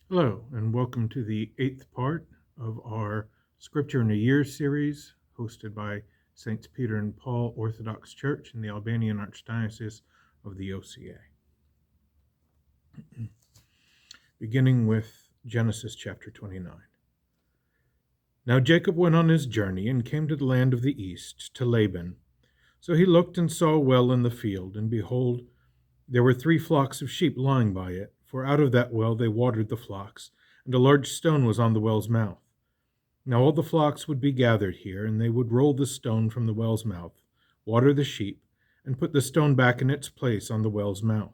Hello, and welcome to the eighth part of our Scripture in a Year series, hosted by Saints Peter and Paul Orthodox Church in the Albanian Archdiocese of the OCA. Beginning with Genesis chapter 29. Now Jacob went on his journey and came to the land of the east, to Laban. So he looked and saw a well in the field, and behold, there were 3 flocks of sheep lying by it, for out of that well they watered the flocks, and a large stone was on the well's mouth. Now all the flocks would be gathered here, and they would roll the stone from the well's mouth, water the sheep, and put the stone back in its place on the well's mouth.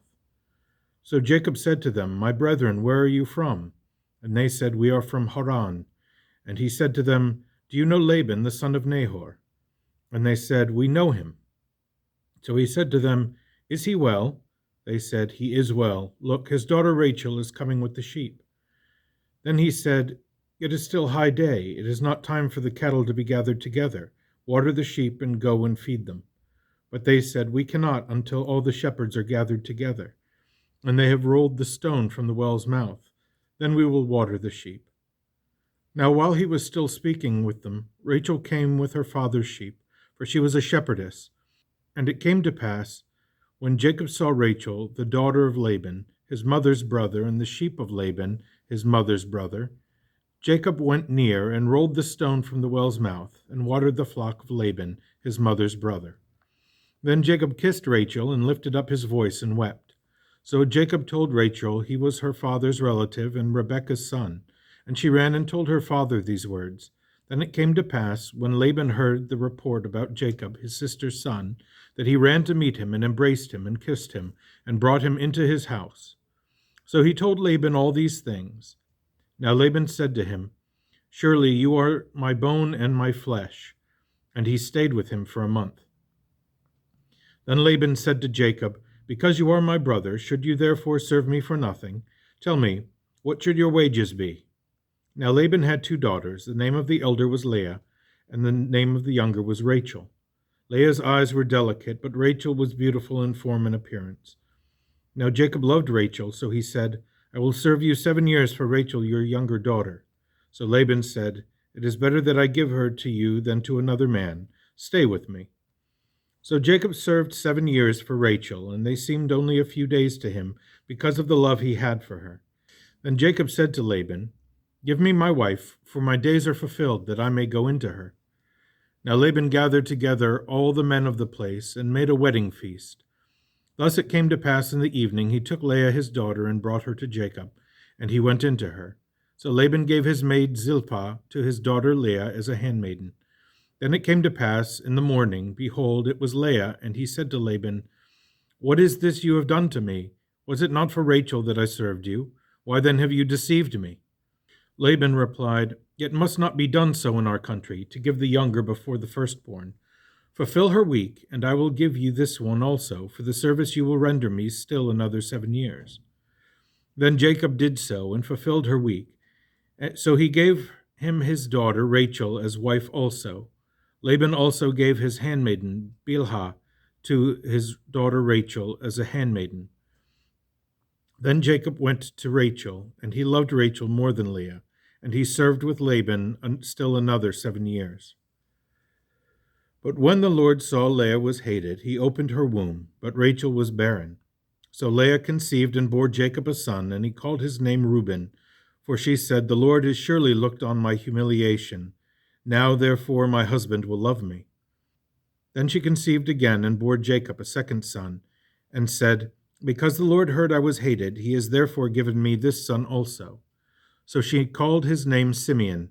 So Jacob said to them, My brethren, where are you from? And they said, We are from Haran. And he said to them, Do you know Laban, the son of Nahor? And they said, We know him. So he said to them, Is he well? They said, He is well. Look, his daughter Rachel is coming with the sheep. Then he said, It is still high day. It is not time for the cattle to be gathered together. Water the sheep and go and feed them. But they said, We cannot until all the shepherds are gathered together, and they have rolled the stone from the well's mouth. Then we will water the sheep. Now while he was still speaking with them, Rachel came with her father's sheep, for she was a shepherdess. And it came to pass, when Jacob saw Rachel, the daughter of Laban, his mother's brother, and the sheep of Laban, his mother's brother, Jacob went near and rolled the stone from the well's mouth, and watered the flock of Laban, his mother's brother. Then Jacob kissed Rachel, and lifted up his voice, and wept. So Jacob told Rachel he was her father's relative and Rebekah's son, and she ran and told her father these words. Then it came to pass, when Laban heard the report about Jacob, his sister's son, that he ran to meet him, and embraced him, and kissed him, and brought him into his house. So he told Laban all these things. Now Laban said to him, Surely you are my bone and my flesh. And he stayed with him for a month. Then Laban said to Jacob, Because you are my brother, should you therefore serve me for nothing? Tell me, what should your wages be? Now Laban had 2 daughters. The name of the elder was Leah, and the name of the younger was Rachel. Leah's eyes were delicate, but Rachel was beautiful in form and appearance. Now Jacob loved Rachel, so he said, I will serve you 7 years for Rachel, your younger daughter. So Laban said, It is better that I give her to you than to another man. Stay with me. So Jacob served 7 years for Rachel, and they seemed only a few days to him, because of the love he had for her. Then Jacob said to Laban, Give me my wife, for my days are fulfilled, that I may go into her. Now Laban gathered together all the men of the place, and made a wedding feast. Thus it came to pass in the evening, he took Leah his daughter, and brought her to Jacob, and he went into her. So Laban gave his maid Zilpah to his daughter Leah as a handmaiden. Then it came to pass in the morning, behold, it was Leah, and he said to Laban, What is this you have done to me? Was it not for Rachel that I served you? Why then have you deceived me? Laban replied, It must not be done so in our country, to give the younger before the firstborn. Fulfill her week, and I will give you this one also, for the service you will render me still another 7 years. Then Jacob did so, and fulfilled her week. So he gave him his daughter Rachel as wife also. Laban also gave his handmaiden Bilhah to his daughter Rachel as a handmaiden. Then Jacob went to Rachel, and he loved Rachel more than Leah, and he served with Laban still another 7 years. But when the Lord saw Leah was hated, he opened her womb, but Rachel was barren. So Leah conceived and bore Jacob a son, and he called his name Reuben, for she said, The Lord has surely looked on my humiliation. Now, therefore, my husband will love me. Then she conceived again and bore Jacob a second son, and said, Because the Lord heard I was hated, he has therefore given me this son also. So she called his name Simeon.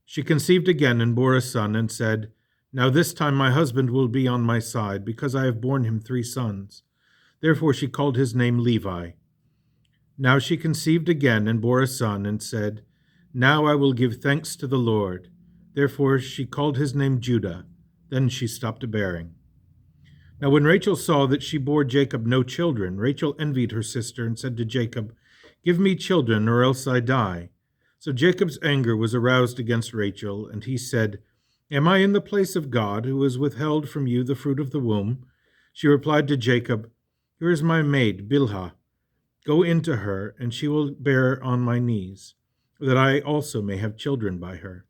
She conceived again and bore a son, and said, Now this time my husband will be on my side, because I have borne him 3 sons. Therefore she called his name Levi. Now she conceived again and bore a son, and said, Now I will give thanks to the Lord. Therefore she called his name Judah. Then she stopped bearing. Now when Rachel saw that she bore Jacob no children, Rachel envied her sister, and said to Jacob, Give me children, or else I die. So Jacob's anger was aroused against Rachel, and he said, Am I in the place of God, who has withheld from you the fruit of the womb? She replied to Jacob, Here is my maid, Bilhah. Go into her, and she will bear on my knees, that I also may have children by her.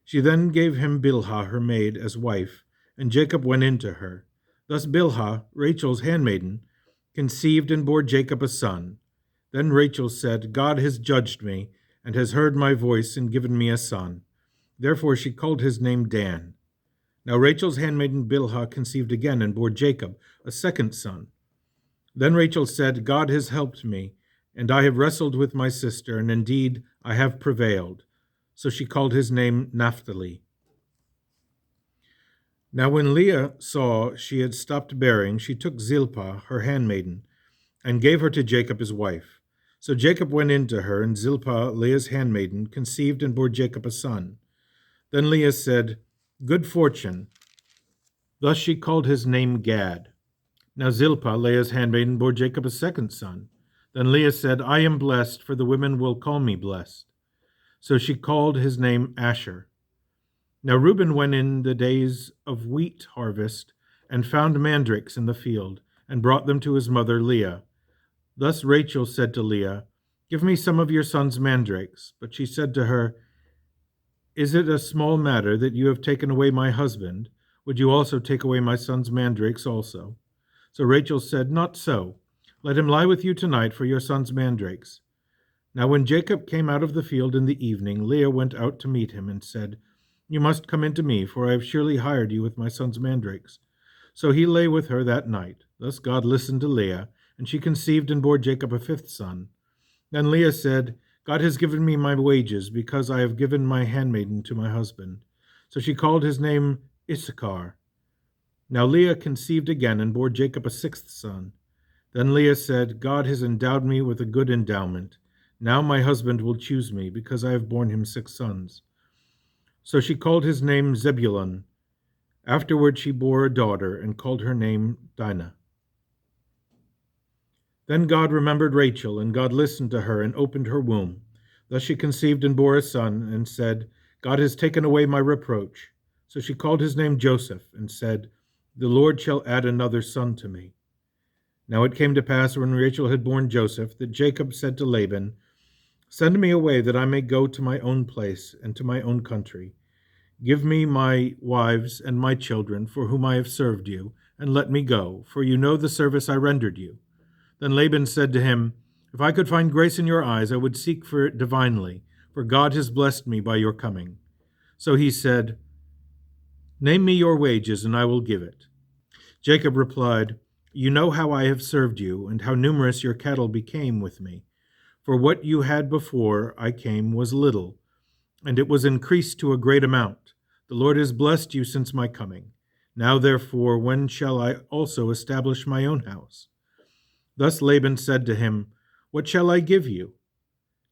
She then gave him Bilhah her maid as wife, and Jacob went into her. Thus Bilhah, Rachel's handmaiden, conceived and bore Jacob a son. Then Rachel said, God has judged me, and has heard my voice, and given me a son. Therefore she called his name Dan. Now Rachel's handmaiden Bilhah conceived again, and bore Jacob a second son. Then Rachel said, God has helped me, and I have wrestled with my sister, and indeed I have prevailed. So she called his name Naphtali. Now when Leah saw she had stopped bearing, she took Zilpah, her handmaiden, and gave her to Jacob his wife. So Jacob went in to her, and Zilpah, Leah's handmaiden, conceived and bore Jacob a son. Then Leah said, Good fortune. Thus she called his name Gad. Now Zilpah, Leah's handmaiden, bore Jacob a second son. Then Leah said, I am blessed, for the women will call me blessed. So she called his name Asher. Now Reuben went in the days of wheat harvest, and found mandrakes in the field, and brought them to his mother Leah. Thus Rachel said to Leah, Give me some of your son's mandrakes. But she said to her, Is it a small matter that you have taken away my husband? Would you also take away my son's mandrakes also? So Rachel said, Not so. Let him lie with you tonight for your son's mandrakes. Now when Jacob came out of the field in the evening, Leah went out to meet him and said, You must come in to me, for I have surely hired you with my son's mandrakes. So he lay with her that night. Thus God listened to Leah, and she conceived and bore Jacob a fifth son. Then Leah said, God has given me my wages, because I have given my handmaiden to my husband. So she called his name Issachar. Now Leah conceived again and bore Jacob a sixth son. Then Leah said, God has endowed me with a good endowment. Now my husband will choose me, because I have borne him 6 sons. So she called his name Zebulun. Afterward she bore a daughter, and called her name Dinah. Then God remembered Rachel, and God listened to her, and opened her womb. Thus she conceived and bore a son, and said, God has taken away my reproach. So she called his name Joseph, and said, The Lord shall add another son to me. Now it came to pass, when Rachel had borne Joseph, that Jacob said to Laban, Send me away, that I may go to my own place, and to my own country. Give me my wives and my children, for whom I have served you, and let me go, for you know the service I rendered you. Then Laban said to him, If I could find grace in your eyes, I would seek for it divinely, for God has blessed me by your coming. So he said, Name me your wages, and I will give it. Jacob replied, You know how I have served you, and how numerous your cattle became with me. For what you had before I came was little, and it was increased to a great amount. The Lord has blessed you since my coming. Now therefore, when shall I also establish my own house? Thus Laban said to him, What shall I give you?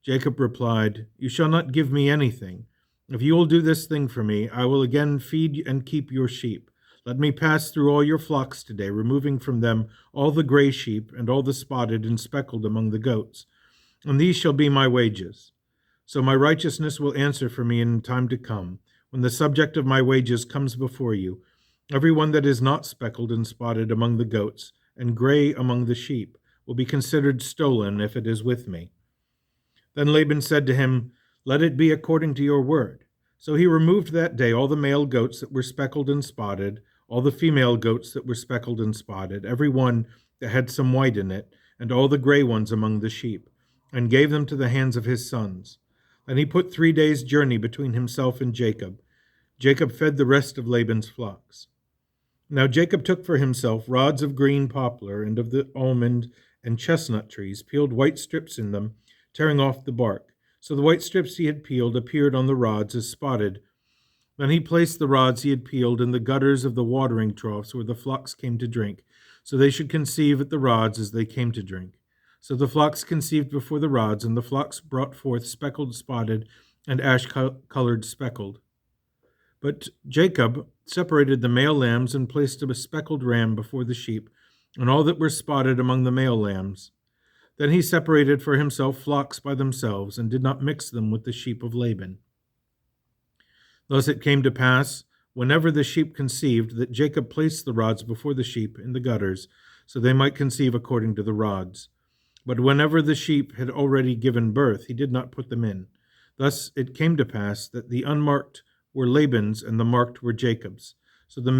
Jacob replied, You shall not give me anything. If you will do this thing for me, I will again feed and keep your sheep. Let me pass through all your flocks today, removing from them all the gray sheep and all the spotted and speckled among the goats. And these shall be my wages. So my righteousness will answer for me in time to come, when the subject of my wages comes before you, every one that is not speckled and spotted among the goats, and gray among the sheep, will be considered stolen if it is with me. Then Laban said to him, Let it be according to your word. So he removed that day all the male goats that were speckled and spotted, all the female goats that were speckled and spotted, every one that had some white in it, and all the gray ones among the sheep, and gave them to the hands of his sons. Then he put 3 days' journey between himself and Jacob. Jacob fed the rest of Laban's flocks. Now Jacob took for himself rods of green poplar and of the almond and chestnut trees, peeled white strips in them, tearing off the bark. So the white strips he had peeled appeared on the rods as spotted. Then he placed the rods he had peeled in the gutters of the watering troughs where the flocks came to drink, so they should conceive at the rods as they came to drink. So the flocks conceived before the rods, and the flocks brought forth speckled, spotted, and ash-colored speckled. But Jacob separated the male lambs and placed a speckled ram before the sheep, and all that were spotted among the male lambs. Then he separated for himself flocks by themselves, and did not mix them with the sheep of Laban. Thus it came to pass, whenever the sheep conceived, that Jacob placed the rods before the sheep in the gutters, so they might conceive according to the rods. But whenever the sheep had already given birth, he did not put them in. Thus it came to pass that the unmarked were Laban's and the marked were Jacob's. So the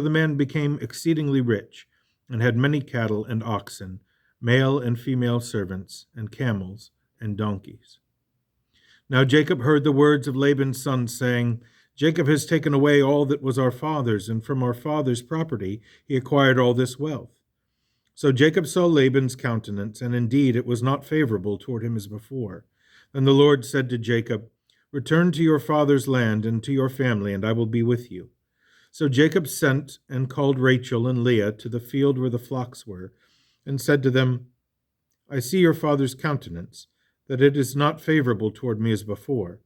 man became exceedingly rich, and had many cattle and oxen, male and female servants, and camels and donkeys. Now Jacob heard the words of Laban's sons, saying, Jacob has taken away all that was our father's, and from our father's property he acquired all this wealth. So Jacob saw Laban's countenance, and indeed it was not favorable toward him as before. Then the Lord said to Jacob, Return to your father's land and to your family, and I will be with you. So Jacob sent and called Rachel and Leah to the field where the flocks were, and said to them, I see your father's countenance, that it is not favorable toward me as before.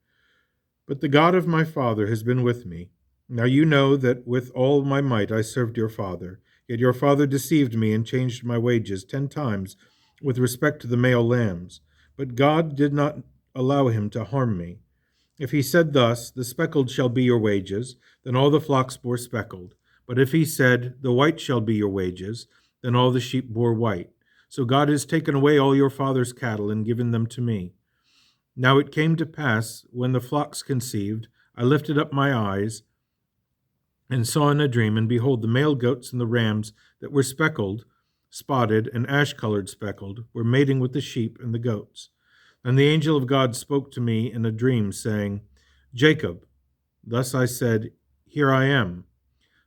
But the God of my father has been with me. Now you know that with all my might I served your father. Yet your father deceived me and changed my wages 10 times with respect to the male lambs. But God did not allow him to harm me. If he said thus, the speckled shall be your wages, then all the flocks bore speckled. But if he said, the white shall be your wages, then all the sheep bore white. So God has taken away all your father's cattle and given them to me. Now it came to pass, when the flocks conceived, I lifted up my eyes and saw in a dream, and behold, the male goats and the rams that were speckled, spotted, and ash-colored speckled, were mating with the sheep and the goats. And the angel of God spoke to me in a dream, saying, Jacob. Thus I said, Here I am.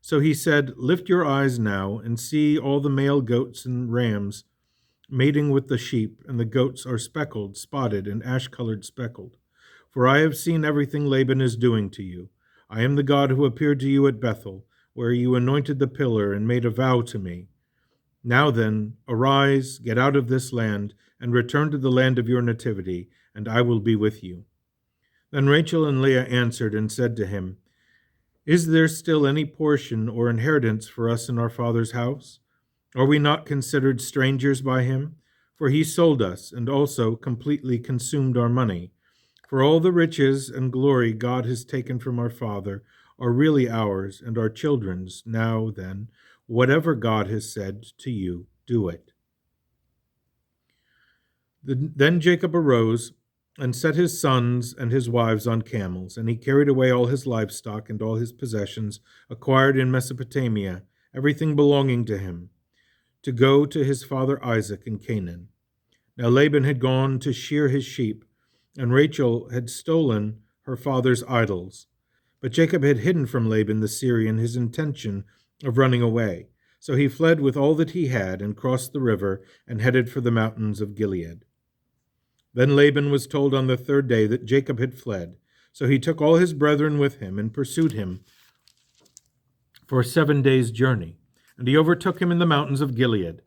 So he said, Lift your eyes now, and see all the male goats and rams mating with the sheep, and the goats are speckled, spotted, and ash-colored speckled. For I have seen everything Laban is doing to you. I am the God who appeared to you at Bethel, where you anointed the pillar and made a vow to me. Now then, arise, get out of this land, and return to the land of your nativity, and I will be with you. Then Rachel and Leah answered and said to him, Is there still any portion or inheritance for us in our father's house? Are we not considered strangers by him? For he sold us, and also completely consumed our money. For all the riches and glory God has taken from our father are really ours and our children's. Now then, whatever God has said to you, do it. Then Jacob arose and set his sons and his wives on camels, and he carried away all his livestock and all his possessions acquired in Mesopotamia, everything belonging to him, to go to his father Isaac in Canaan. Now Laban had gone to shear his sheep, and Rachel had stolen her father's idols. But Jacob had hidden from Laban the Syrian his intention of running away. So he fled with all that he had, and crossed the river, and headed for the mountains of Gilead. Then Laban was told on the 3rd day that Jacob had fled. So he took all his brethren with him, and pursued him for a 7 days' journey. And he overtook him in the mountains of Gilead.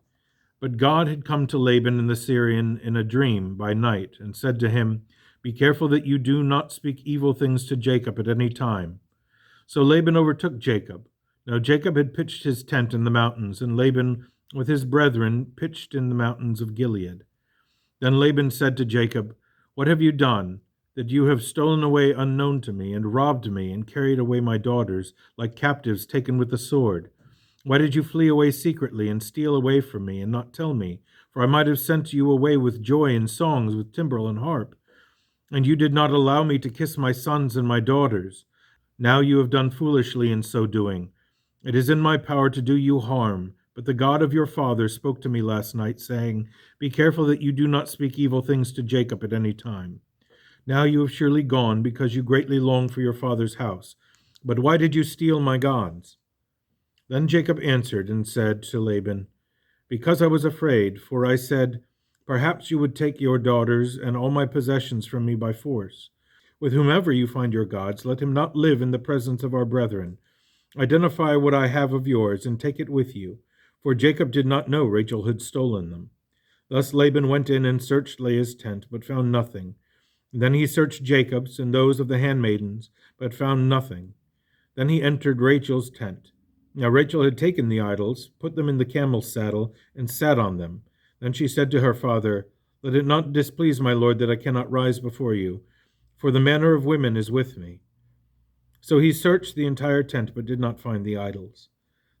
But God had come to Laban and the Syrian in a dream by night, and said to him, Be careful that you do not speak evil things to Jacob at any time. So Laban overtook Jacob. Now Jacob had pitched his tent in the mountains, and Laban with his brethren pitched in the mountains of Gilead. Then Laban said to Jacob, What have you done, that you have stolen away unknown to me, and robbed me, and carried away my daughters, like captives taken with the sword? Why did you flee away secretly and steal away from me and not tell me? For I might have sent you away with joy and songs, with timbrel and harp. And you did not allow me to kiss my sons and my daughters. Now you have done foolishly in so doing. It is in my power to do you harm. But the God of your father spoke to me last night, saying, Be careful that you do not speak evil things to Jacob at any time. Now you have surely gone, because you greatly long for your father's house. But why did you steal my gods? Then Jacob answered and said to Laban, Because I was afraid, for I said, Perhaps you would take your daughters and all my possessions from me by force. With whomever you find your gods, let him not live in the presence of our brethren. Identify what I have of yours and take it with you. For Jacob did not know Rachel had stolen them. Thus Laban went in and searched Leah's tent, but found nothing. Then he searched Jacob's and those of the handmaidens, but found nothing. Then he entered Rachel's tent. Now Rachel had taken the idols, put them in the camel's saddle, and sat on them. Then she said to her father, Let it not displease my lord that I cannot rise before you, for the manner of women is with me. So he searched the entire tent, but did not find the idols.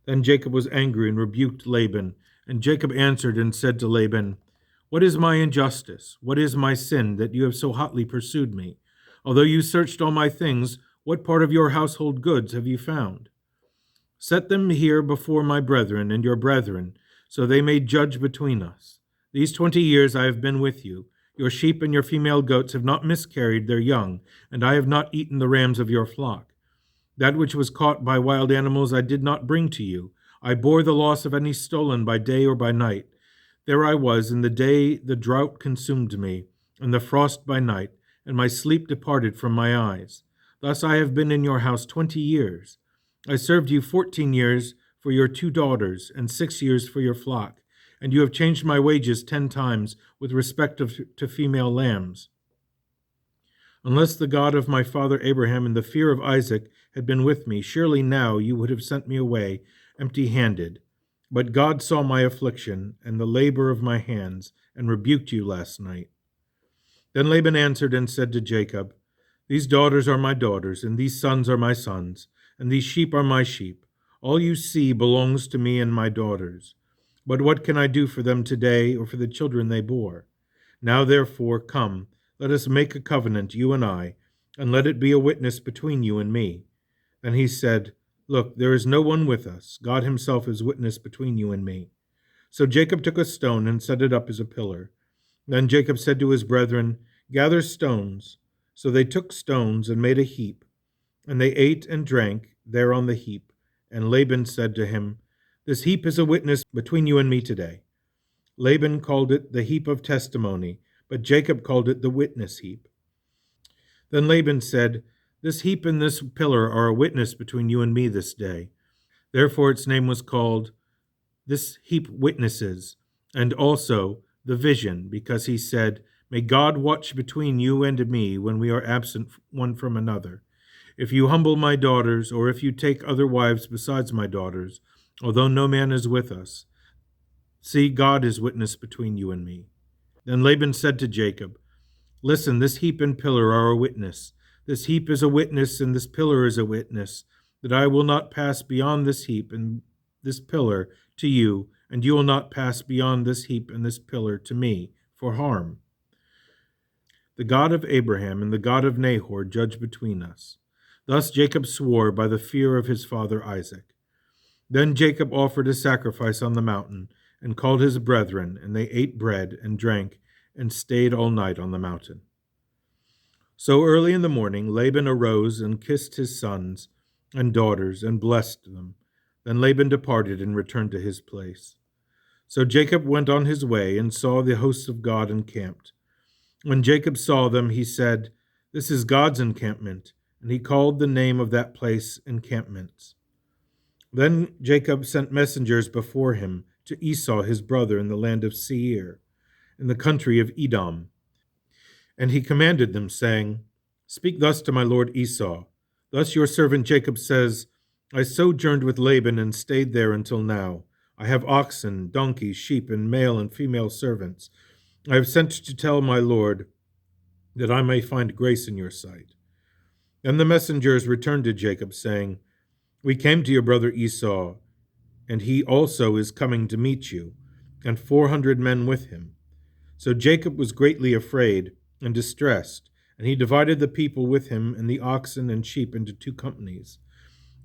Then Jacob was angry and rebuked Laban. And Jacob answered and said to Laban, What is my injustice? What is my sin that you have so hotly pursued me? Although you searched all my things, what part of your household goods have you found? Set them here before my brethren and your brethren, so they may judge between us. These 20 years I have been with you. Your sheep and your female goats have not miscarried their young, and I have not eaten the rams of your flock. That which was caught by wild animals I did not bring to you. I bore the loss of any stolen by day or by night. There I was in the day the drought consumed me, and the frost by night, and my sleep departed from my eyes. Thus I have been in your house 20 years. I served you 14 years for your 2 daughters, and 6 years for your flock, and you have changed my wages 10 times with respect to female lambs. Unless the God of my father Abraham and the fear of Isaac had been with me, surely now you would have sent me away empty-handed. But God saw my affliction and the labor of my hands, and rebuked you last night. Then Laban answered and said to Jacob, These daughters are my daughters, and these sons are my sons, and these sheep are my sheep. All you see belongs to me and my daughters. But what can I do for them today, or for the children they bore? Now therefore, come, let us make a covenant, you and I, and let it be a witness between you and me. Then he said, Look, there is no one with us. God himself is witness between you and me. So Jacob took a stone and set it up as a pillar. Then Jacob said to his brethren, Gather stones. So they took stones and made a heap. And they ate and drank there on the heap. And Laban said to him, This heap is a witness between you and me today. Laban called it the heap of testimony, but Jacob called it the witness heap. Then Laban said, This heap and this pillar are a witness between you and me this day. Therefore its name was called This Heap Witnesses, and also the vision, because he said, May God watch between you and me when we are absent one from another. If you humble my daughters, or if you take other wives besides my daughters, although no man is with us, see, God is witness between you and me. Then Laban said to Jacob, Listen, this heap and pillar are a witness. This heap is a witness, and this pillar is a witness, that I will not pass beyond this heap and this pillar to you, and you will not pass beyond this heap and this pillar to me for harm. The God of Abraham and the God of Nahor judge between us. Thus Jacob swore by the fear of his father Isaac. Then Jacob offered a sacrifice on the mountain, and called his brethren, and they ate bread and drank, and stayed all night on the mountain. So early in the morning Laban arose and kissed his sons and daughters and blessed them. Then Laban departed and returned to his place. So Jacob went on his way and saw the hosts of God encamped. When Jacob saw them, he said, This is God's encampment, and he called the name of that place encampments. Then Jacob sent messengers before him to Esau his brother in the land of Seir, in the country of Edom. And he commanded them, saying, Speak thus to my lord Esau. Thus your servant Jacob says, I sojourned with Laban and stayed there until now. I have oxen, donkeys, sheep, and male and female servants. I have sent to tell my lord that I may find grace in your sight. Then the messengers returned to Jacob, saying, We came to your brother Esau, and he also is coming to meet you, and 400 men with him. So Jacob was greatly afraid and distressed, and he divided the people with him and the oxen and sheep into 2 companies.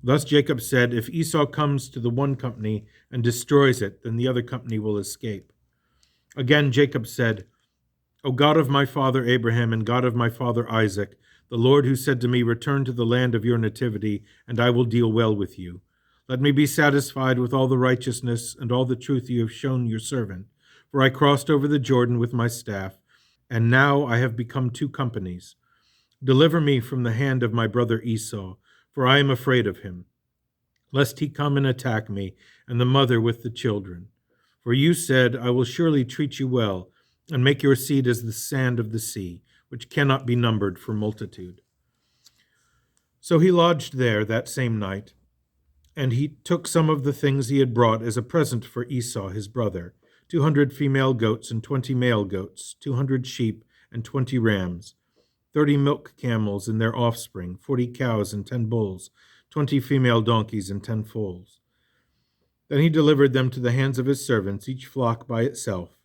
Thus Jacob said, If Esau comes to the one company and destroys it, then the other company will escape. Again Jacob said, O God of my father Abraham and God of my father Isaac, the Lord who said to me, Return to the land of your nativity, and I will deal well with you. Let me be satisfied with all the righteousness and all the truth you have shown your servant. For I crossed over the Jordan with my staff, and now I have become 2 companies. Deliver me from the hand of my brother Esau, for I am afraid of him, lest he come and attack me, and the mother with the children. For you said, I will surely treat you well, and make your seed as the sand of the sea, which cannot be numbered for multitude. So he lodged there that same night, and he took some of the things he had brought as a present for Esau his brother, 200 female goats and 20 male goats, 200 sheep and 20 rams, 30 milk camels and their offspring, 40 cows and 10 bulls, 20 female donkeys and 10 foals. Then he delivered them to the hands of his servants, each flock by itself,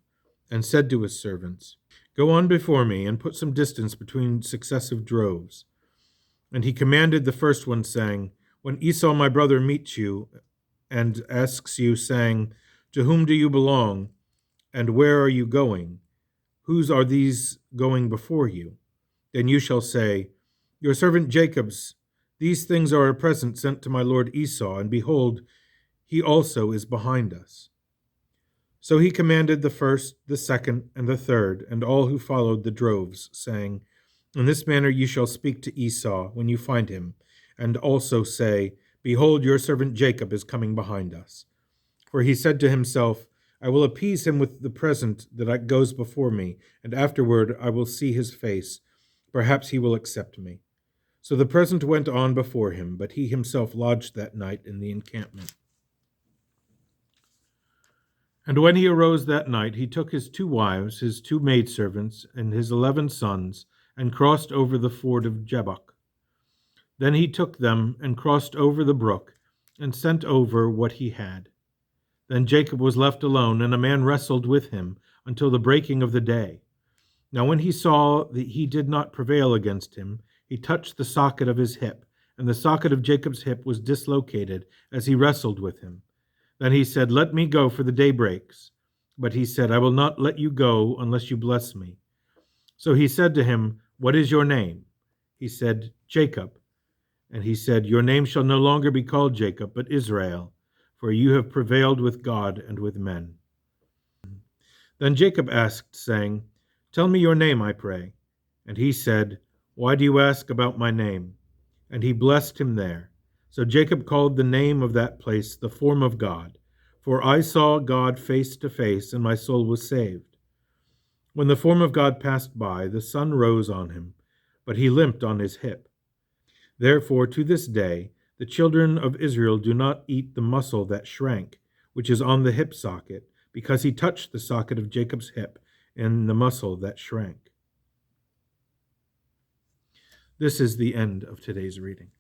and said to his servants, "Go on before me, and put some distance between successive droves." And he commanded the first one, saying, "When Esau my brother meets you, and asks you, saying, 'To whom do you belong, and where are you going? Whose are these going before you?' Then you shall say, 'Your servant Jacob's. These things are a present sent to my lord Esau, and behold, he also is behind us.'" So he commanded the first, the second, and the third, and all who followed the droves, saying, "In this manner you shall speak to Esau when you find him, and also say, 'Behold, your servant Jacob is coming behind us.' For he said to himself, 'I will appease him with the present that goes before me, and afterward I will see his face. Perhaps he will accept me.' So the present went on before him, but he himself lodged that night in the encampment. And when he arose that night, he took his 2 wives, his 2 maidservants, and his 11 sons, and crossed over the ford of Jabbok. Then he took them and crossed over the brook, and sent over what he had. Then Jacob was left alone, and a man wrestled with him until the breaking of the day. Now when he saw that he did not prevail against him, he touched the socket of his hip, and the socket of Jacob's hip was dislocated as he wrestled with him. Then he said, "Let me go, for the day breaks." But he said, "I will not let you go unless you bless me." So he said to him, "What is your name?" He said, "Jacob." And he said, "Your name shall no longer be called Jacob, but Israel, for you have prevailed with God and with men." Then Jacob asked, saying, "Tell me your name, I pray." And he said, "Why do you ask about my name?" And he blessed him there. So Jacob called the name of that place the Form of God. For I saw God face to face, and my soul was saved. When the form of God passed by, the sun rose on him, but he limped on his hip. Therefore, to this day, the children of Israel do not eat the muscle that shrank, which is on the hip socket, because he touched the socket of Jacob's hip and the muscle that shrank. This is the end of today's reading.